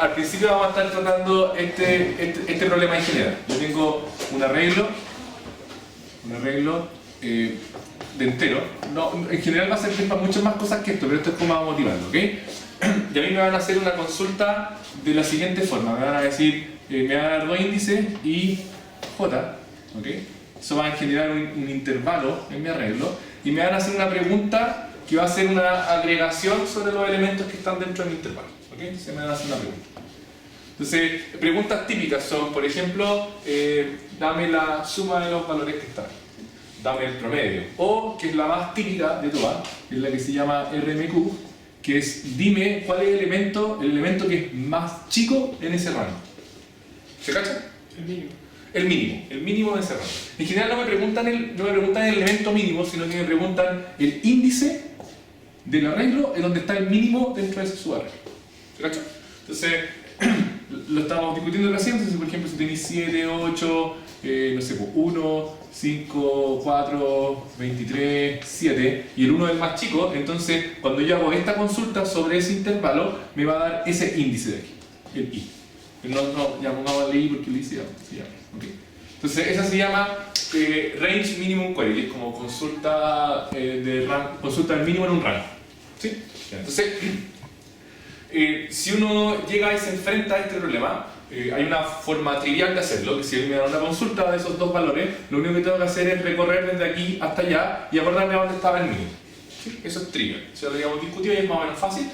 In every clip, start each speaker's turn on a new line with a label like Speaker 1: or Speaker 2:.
Speaker 1: al principio vamos a estar tratando este problema en general. Yo tengo un arreglo de entero. No, en general va a servir para muchas más cosas que esto, pero esto es como a motivarlo, ¿ok? Y a mí me van a hacer una consulta de la siguiente forma. Me van a decir, me van a dar dos índices y J, ¿ok? Eso va a generar un intervalo en mi arreglo y me van a hacer una pregunta que va a ser una agregación sobre los elementos que están dentro del intervalo, ¿ok? Entonces me van a hacer una pregunta. Entonces, preguntas típicas son, por ejemplo, dame la suma de los valores que están, dame el promedio, o, que es la más típica de todas, es la que se llama RMQ, que es dime cuál es el elemento que es más chico en ese rango. ¿Se cacha?
Speaker 2: El mínimo.
Speaker 1: El mínimo de ese rango. En general no me preguntan el elemento mínimo, sino que me preguntan el índice del arreglo en donde está el mínimo dentro de ese subarreglo. ¿Se cacha? Entonces, lo estábamos discutiendo recién. Entonces, por ejemplo, si tenéis 7, 8, no sé, 1, 5, 4, 23, 7 y el 1 es el más chico, entonces cuando yo hago esta consulta sobre ese intervalo me va a dar ese índice de aquí, el I. No, ya pongamos el I porque el I se llama. Okay. Entonces esa se llama Range Minimum Query, es como consulta, consulta del mínimo en un rango. ¿Sí? Entonces, si uno llega y se enfrenta a este problema, hay una forma trivial de hacerlo, que si a mí me dan una consulta de esos dos valores, lo único que tengo que hacer es recorrer desde aquí hasta allá y acordarme a dónde estaba el mínimo. ¿Sí? Eso es trivial, eso lo habíamos discutido y es más o menos fácil.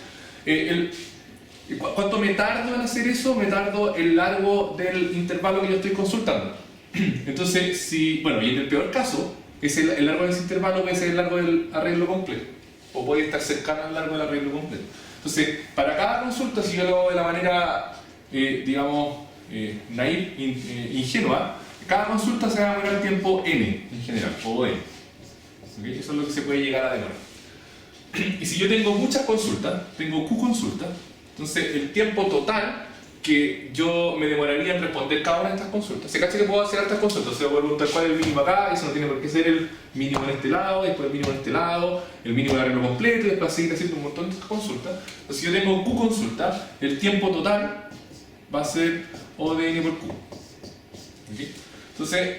Speaker 1: ¿Cuánto me tardo en hacer eso? Me tardo el largo del intervalo que yo estoy consultando. Entonces, y en el peor caso, el largo de ese intervalo puede ser el largo del arreglo completo, o puede estar cercano al largo del arreglo completo. Entonces, para cada consulta, si yo lo hago de la manera naive, ingenua, cada consulta se va a demorar tiempo n en general, o n. ¿Okay? Eso es lo que se puede llegar a demorar. Y si yo tengo muchas consultas, tengo q consultas, entonces el tiempo total que yo me demoraría en responder cada una de estas consultas. Se cacha que puedo hacer estas consultas, se puede preguntar cuál es el mínimo acá, eso no tiene por qué ser el mínimo en este lado, después el mínimo en este lado, el mínimo de arreglo completo, y después seguir haciendo un montón de estas consultas. Entonces, si yo tengo q consultas, el tiempo total va a ser O de n por q. ¿Okay? Entonces,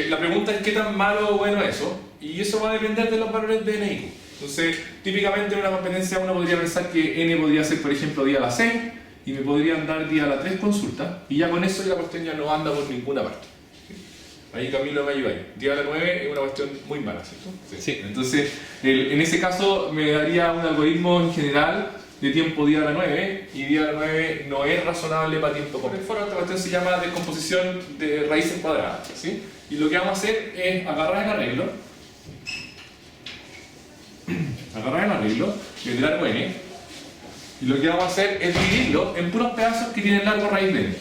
Speaker 1: la pregunta es qué tan malo o bueno es eso, y eso va a depender de los valores de n y q. Entonces, típicamente en una competencia uno podría pensar que n podría ser, por ejemplo, día a la 6, y me podrían dar día a la 3 consultas, y ya con eso la cuestión ya no anda por ninguna parte. ¿Sí? Ahí Camilo me ayuda ahí. Día a la 9 es una cuestión muy mala, ¿cierto? Sí. Entonces, en ese caso me daría un algoritmo en general de tiempo día a la 9, y día a la 9 no es razonable para tiempo completo. Por esta cuestión se llama descomposición de raíces cuadradas, ¿sí? Y lo que vamos a hacer es agarrar el arreglo, el largo n, y lo que vamos a hacer es dividirlo en puros pedazos que tienen largo raíz de n.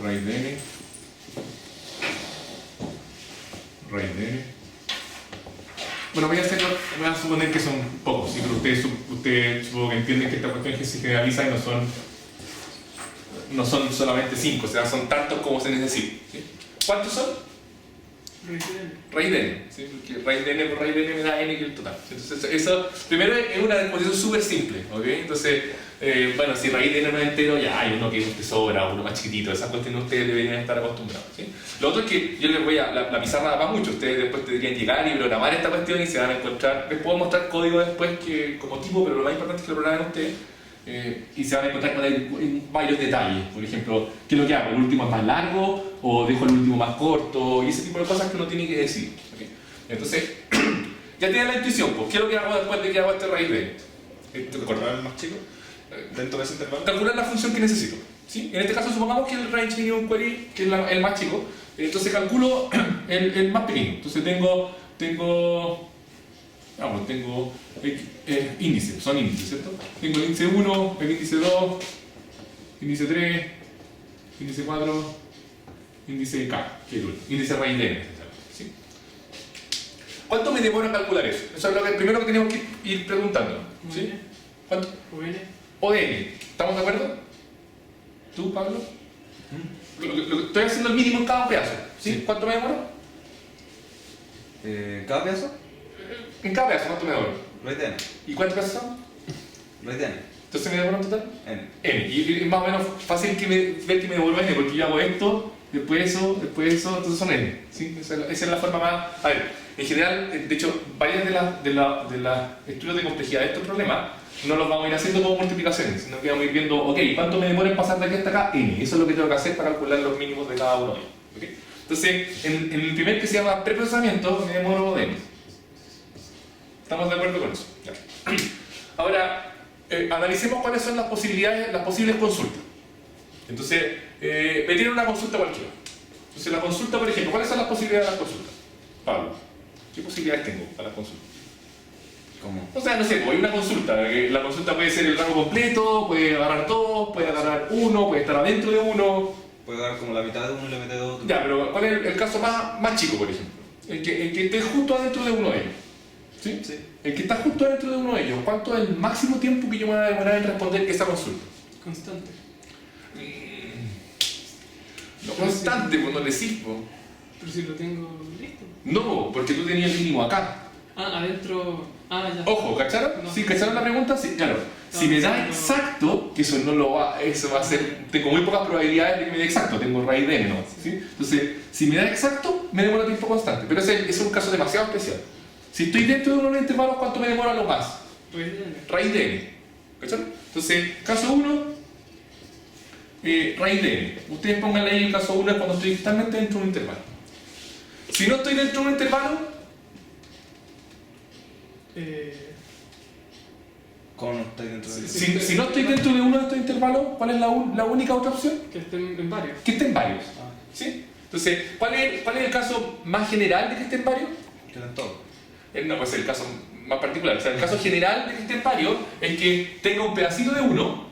Speaker 1: Raíz de n. Bueno, voy a suponer que son pocos, ¿sí? Pero ustedes supongo que entienden que esta cuestión que se generaliza y no son solamente 5, o sea, son tantos como se necesita. ¿Sí? ¿Cuántos son? Raíz de n, ¿sí? Porque raíz de n por raíz de n me da n que es el total. Entonces, eso primero es una disposición súper simple, ¿ok? Entonces, si raíz de n no es entero, ya hay uno que es un tesoro, uno más chiquitito, esas cuestiones ustedes deberían estar acostumbrados, ¿sí? Lo otro es que yo les voy a, la pizarra da para mucho, ustedes después tendrían que llegar y programar esta cuestión y se van a encontrar, les puedo mostrar código después que, como tipo, pero lo más importante es que lo programen ustedes. Y se van a encontrar con varios detalles, por ejemplo, ¿qué es lo que hago? ¿El último es más largo o dejo el último más corto? Y ese tipo de cosas que uno tiene que decidir. ¿Okay? Entonces, ya tienen la intuición, pues, ¿qué es lo que hago después de que hago este raíz de n? ¿Recordar el más chico? Dentro de ese intervalo. Calcular la función que necesito. ¿Sí? En este caso, supongamos que el range minimum query, que es el más chico, entonces calculo el más pequeño. Entonces tengo índices, son índices, ¿cierto? Tengo el índice 1, el índice 2, índice 3, índice 4, índice K, que es el índice raíz de n. ¿Sí? ¿Cuánto me demora calcular eso? Eso es lo primero que tenemos que ir preguntando. ¿Sí? ¿Cuánto? O de n. ¿Estamos de acuerdo? ¿Tú, Pablo? Estoy haciendo el mínimo en cada pedazo. ¿Sí? ¿Cuánto me demora?
Speaker 3: ¿Cada pedazo?
Speaker 1: En cada pedazo, ¿cuánto me demora?
Speaker 2: Raíz de n.
Speaker 1: ¿Y cuántos casos son?
Speaker 2: Raíz de n.
Speaker 1: Entonces me demoro en total
Speaker 2: N.
Speaker 1: n. Y es más o menos fácil ver que me devuelva n, porque yo hago esto, después eso, entonces son n. ¿Sí? Esa es la forma más... A ver, en general, de hecho, varias de las estudios de complejidad de estos problemas no los vamos a ir haciendo como multiplicaciones, sino que vamos a ir viendo, ok, ¿cuánto me demora en pasar de aquí hasta acá? N. Eso es lo que tengo que hacer para calcular los mínimos de cada uno de ellos. ¿Okay? Entonces, en el primer que se llama preprocesamiento, me demoro n. ¿Estamos de acuerdo con eso? Ya. Ahora, analicemos cuáles son las posibilidades, las posibles consultas. Entonces, me tienen una consulta cualquiera. Entonces, la consulta, por ejemplo, ¿cuáles son las posibilidades de las consultas? Pablo, ¿qué posibilidades tengo para las consultas?
Speaker 2: ¿Cómo?
Speaker 1: O sea, no sé, pues hay una consulta. La consulta puede ser el rango completo, puede agarrar dos, puede agarrar uno, puede estar adentro de uno.
Speaker 2: Puede dar como la mitad de uno y la mitad de otro.
Speaker 1: Ya, pero ¿cuál es el caso más chico, por ejemplo? El que esté justo adentro de uno de ellos. ¿Sí?
Speaker 2: Sí.
Speaker 1: El que está justo dentro de uno de ellos, ¿cuánto es el máximo tiempo que yo me voy a demorar en responder esa consulta?
Speaker 3: Constante.
Speaker 1: No constante, pues no le sirvo.
Speaker 3: Pero si lo tengo listo.
Speaker 1: No, porque tú tenías el mínimo acá.
Speaker 3: Ah, adentro. Ah, ya.
Speaker 1: Ojo, ¿cacharon?
Speaker 3: No.
Speaker 1: ¿Sí cacharon la pregunta? Sí, claro. Si me da exacto, que eso no lo va, eso va a ser, tengo muy pocas probabilidades de que me dé exacto, tengo raíz de n, ¿no? ¿Sí? Entonces, si me da exacto, me demora tiempo constante, pero ese es un caso demasiado especial. Si estoy dentro de uno de los intervalos, ¿cuánto me demora lo más?
Speaker 3: Raíz de n.
Speaker 1: Raíz de n. ¿Cacharon? Entonces, caso 1, raíz de n. Ustedes pónganle ahí el caso 1 es cuando estoy totalmente dentro de un intervalo. Si no estoy dentro de un intervalo,
Speaker 2: ¿Cómo no estáis dentro de
Speaker 1: si no estoy dentro de uno de estos intervalos, ¿cuál es la única otra opción?
Speaker 3: Que estén en varios.
Speaker 1: Que estén varios.
Speaker 2: Ah,
Speaker 1: ¿Sí? Entonces, ¿cuál es el caso más general de que estén varios?
Speaker 2: quedan todos.
Speaker 1: No, pues el caso más particular. O sea, el caso general de que estén varios es que tenga un pedacito de uno,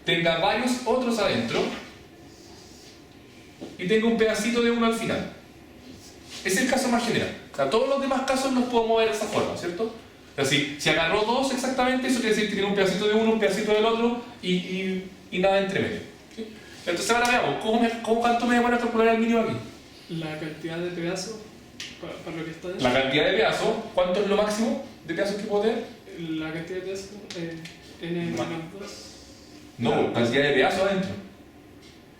Speaker 1: tenga varios otros adentro y tenga un pedacito de uno al final. Es el caso más general. O sea, todos los demás casos los puedo mover de esa forma, ¿cierto? O sea, si agarró dos exactamente, eso quiere decir que tiene un pedacito de uno, un pedacito del otro y nada entre medio. ¿Sí? Entonces ahora veamos, ¿cuánto me demora calcular el mínimo aquí?
Speaker 3: La cantidad de pedazos para lo que está dentro.
Speaker 1: La cantidad de pedazos, ¿cuánto es lo máximo de pedazos que puedo tener?
Speaker 3: La cantidad de pedazos. N menos 2.
Speaker 1: No, cantidad de pedazos adentro.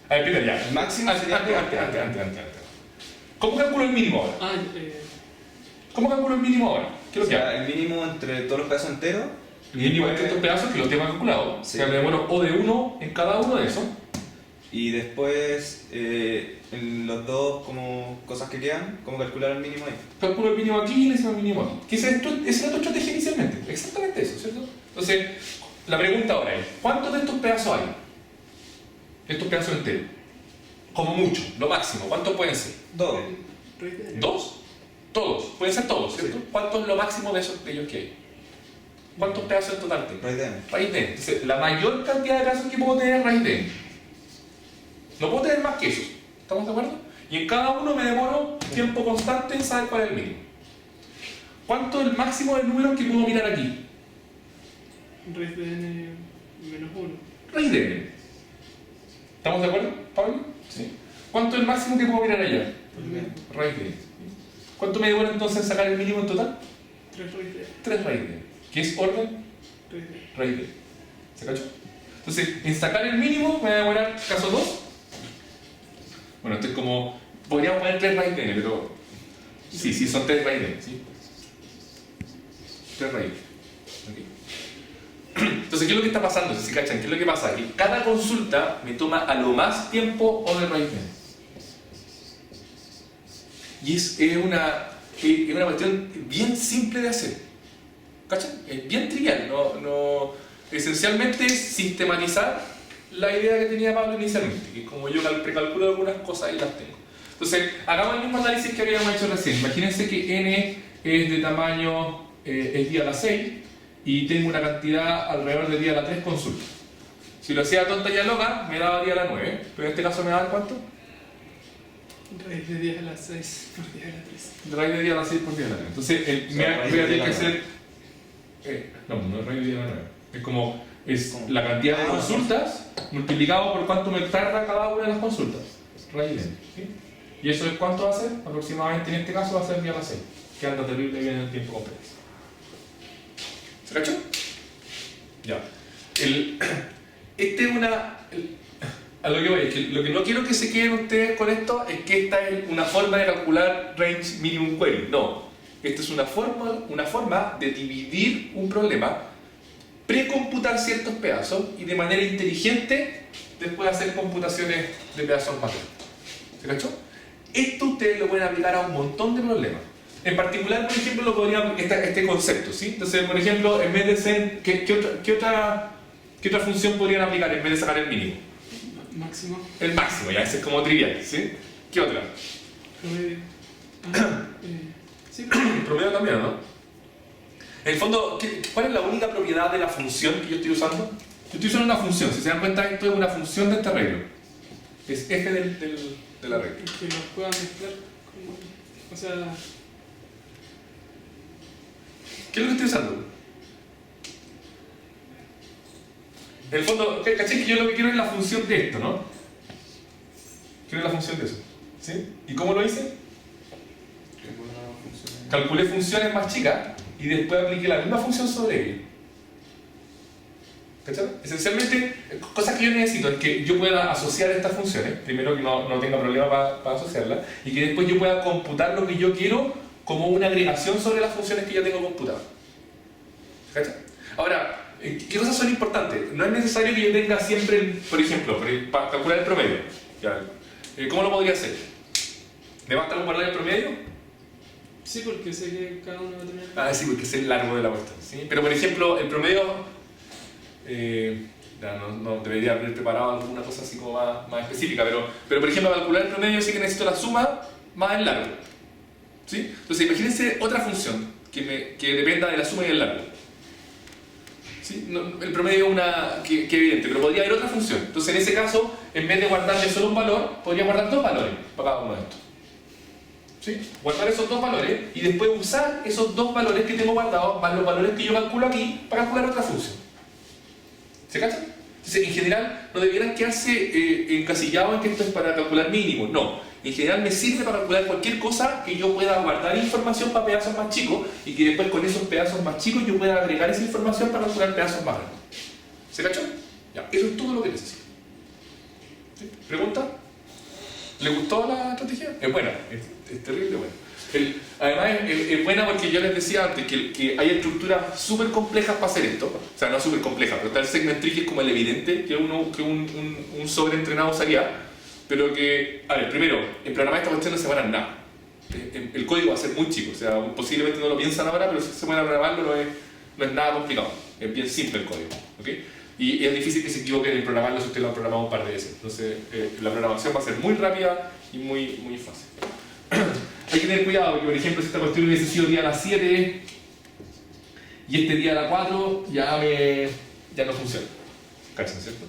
Speaker 1: A ver, primero ya.
Speaker 2: El máximo sería
Speaker 1: Antes. ¿Cómo calculo el mínimo ahora?
Speaker 3: Ah,
Speaker 1: ¿Cómo calculo el mínimo ahora? ¿Qué
Speaker 2: O
Speaker 1: es lo que hago?
Speaker 2: sea, el mínimo entre todos los pedazos enteros.
Speaker 1: El mínimo entre estos pedazos que los tengo calculados.
Speaker 2: Sí.
Speaker 1: O sea, me demoro O de uno en cada uno de esos.
Speaker 2: Y después, en los dos como cosas que quedan, ¿cómo calcular el mínimo ahí?
Speaker 1: Calculo el mínimo aquí y le decimos el mínimo aquí. Que esa era tu estrategia inicialmente. Exactamente eso, ¿cierto? Entonces, la pregunta ahora es, ¿cuántos de estos pedazos hay? De estos pedazos enteros. Como mucho, lo máximo. ¿Cuántos pueden ser?
Speaker 2: Dos.
Speaker 3: raíz de n.
Speaker 1: ¿Dos? Todos. Pueden ser todos, ¿cierto?
Speaker 2: Sí.
Speaker 1: ¿Cuánto es lo máximo de ellos que hay? ¿Cuántos pedazos en total tengo?
Speaker 2: Raíz de n.
Speaker 1: Raíz de n. Entonces, la mayor cantidad de pedazos que puedo tener es raíz de n. No puedo tener más que eso. ¿Estamos de acuerdo? Y en cada uno me demoro tiempo constante en saber cuál es el mínimo. ¿Cuánto es el máximo de números que puedo mirar aquí?
Speaker 3: Raíz de n menos 1.
Speaker 1: Raíz de n. ¿Estamos de acuerdo, Pablo? Sí. ¿Cuánto es el máximo que puedo mirar allá? Raíz de n. ¿Cuánto me demora entonces en sacar el mínimo en total?
Speaker 3: 3 raíz de n.
Speaker 1: 3 raíz de n. ¿Qué es orden?
Speaker 3: Raíz de n.
Speaker 1: Raíz de n. ¿Se cachó? Entonces, en sacar el mínimo me va a demorar caso 2. Bueno, esto es como... Podríamos poner 3 raíz de n, pero... Sí, son 3 raíz de n, ¿sí? 3 raíz. Ok. Entonces, ¿qué es lo que está pasando? Si se cachan, ¿qué es lo que pasa? Que cada consulta me toma a lo más tiempo O de raíz de n. Y es una cuestión bien simple de hacer. ¿Cachan? Es bien trivial. Esencialmente es sistematizar la idea que tenía Pablo inicialmente, que como yo precalculo algunas cosas y las tengo. Entonces, hagamos el mismo análisis que habíamos hecho recién. Imagínense que n es de tamaño, es 10 a la 6 y tengo una cantidad alrededor de 10 a la 3 consultas. Si lo hacía tonta y a loca, me daba 10 a la 9, pero en este caso me daban ¿cuánto?
Speaker 3: Raíz de 10 a la 6 por 10 a la 3.
Speaker 1: Raíz de 10 a la 6 por 10 a la 3. Entonces, voy a tener que hacer... no es raíz de 10 a la 9. Es como... Es la cantidad de consultas multiplicado por cuánto me tarda cada una de las consultas. Raíz de n. ¿Sí? ¿Y eso es cuánto va a ser? Aproximadamente en este caso va a ser 10 a la 6. Que anda terrible bien en el tiempo completo. ¿Se cachó? Ya. Este es a lo que voy, es que lo que no quiero que se queden ustedes con esto es que esta es una forma de calcular range minimum query. No. Esta es una forma de dividir un problema, precomputar ciertos pedazos y de manera inteligente después hacer computaciones de pedazos más grandes. ¿Se cachó? Esto ustedes lo pueden aplicar a un montón de problemas. En particular, por ejemplo, lo podrían este concepto, ¿sí? Entonces, por ejemplo, en vez de ser, ¿qué otra función podrían aplicar en vez de sacar el mínimo?
Speaker 3: Máximo.
Speaker 1: El máximo, ya, ese es como trivial, ¿sí? ¿Qué otra?
Speaker 3: Promedio. Sí,
Speaker 1: Promedio también, ¿no? En el fondo, ¿cuál es la única propiedad de la función que yo estoy usando? Yo estoy usando una función, si se dan cuenta, esto es una función de este arreglo. Es f del arreglo.
Speaker 3: que los puedan mezclar con, o sea,
Speaker 1: ¿Qué es lo que estoy usando? En el fondo, ¿caché que yo lo que quiero es la función de esto, ¿no? Quiero la función de eso. ¿Sí? ¿Y cómo lo hice? Calculé funciones más chicas y después apliqué la misma función sobre ellas. ¿Cachai? Esencialmente, cosas que yo necesito es que yo pueda asociar estas funciones, primero que no tenga problema para asociarlas, y que después yo pueda computar lo que yo quiero como una agregación sobre las funciones que ya tengo computadas. ¿Cachai? Ahora, ¿qué cosas son importantes? No es necesario que yo tenga siempre, por ejemplo, para calcular el promedio. ¿Ya? ¿Cómo lo podría hacer? ¿Me basta con guardar el promedio?
Speaker 3: sí, porque sé que cada uno va a tener.
Speaker 1: Ah, sí, porque es el largo de la cuestión, ¿sí? Pero por ejemplo, el promedio, no debería haber preparado alguna cosa así como más específica, pero por ejemplo, para calcular el promedio sí que necesito la suma más el largo, ¿sí? Entonces imagínense otra función que dependa de la suma y el largo, ¿sí? El promedio es una que evidente, pero podría haber otra función. Entonces en ese caso, en vez de guardarle solo un valor, podría guardar dos valores para cada uno de estos. ¿Sí? Guardar esos dos valores y después usar esos dos valores que tengo guardados más los valores que yo calculo aquí para calcular otra función. ¿Se cachan? Entonces, en general, no debieran quedarse encasillados en que esto es para calcular mínimo. No. En general me sirve para calcular cualquier cosa que yo pueda guardar información para pedazos más chicos y que después con esos pedazos más chicos yo pueda agregar esa información para calcular pedazos más grandes. ¿Se cachó? Ya, eso es todo lo que necesito. ¿Sí? ¿Pregunta? ¿Le gustó la estrategia? Es buena, es terrible buena. Además es buena porque yo les decía antes que hay estructuras súper complejas para hacer esto. O sea, no súper complejas, pero está el segment tree que es como el evidente que un sobreentrenado usaría. Pero que, a ver, primero, en programar esta cuestión no se van a nada. El código va a ser muy chico, o sea, posiblemente no lo piensan ahora, pero si se pueden programarlo no es nada complicado. Es bien simple el código, ¿ok? Y es difícil que se equivoquen en programarlo si usted lo ha programado un par de veces. Entonces, la programación va a ser muy rápida y muy fácil. Hay que tener cuidado porque, por ejemplo, si esta cuestión hubiese sido día a las 7 y este día a las 4, ya no funciona. ¿Cachan, cierto?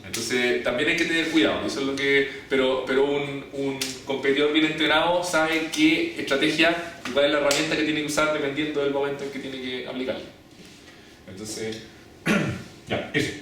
Speaker 1: Entonces, también hay que tener cuidado. Eso es lo que, pero un competidor bien entrenado sabe qué estrategia y cuál es la herramienta que tiene que usar dependiendo del momento en que tiene que aplicarla. Entonces, ya, eso.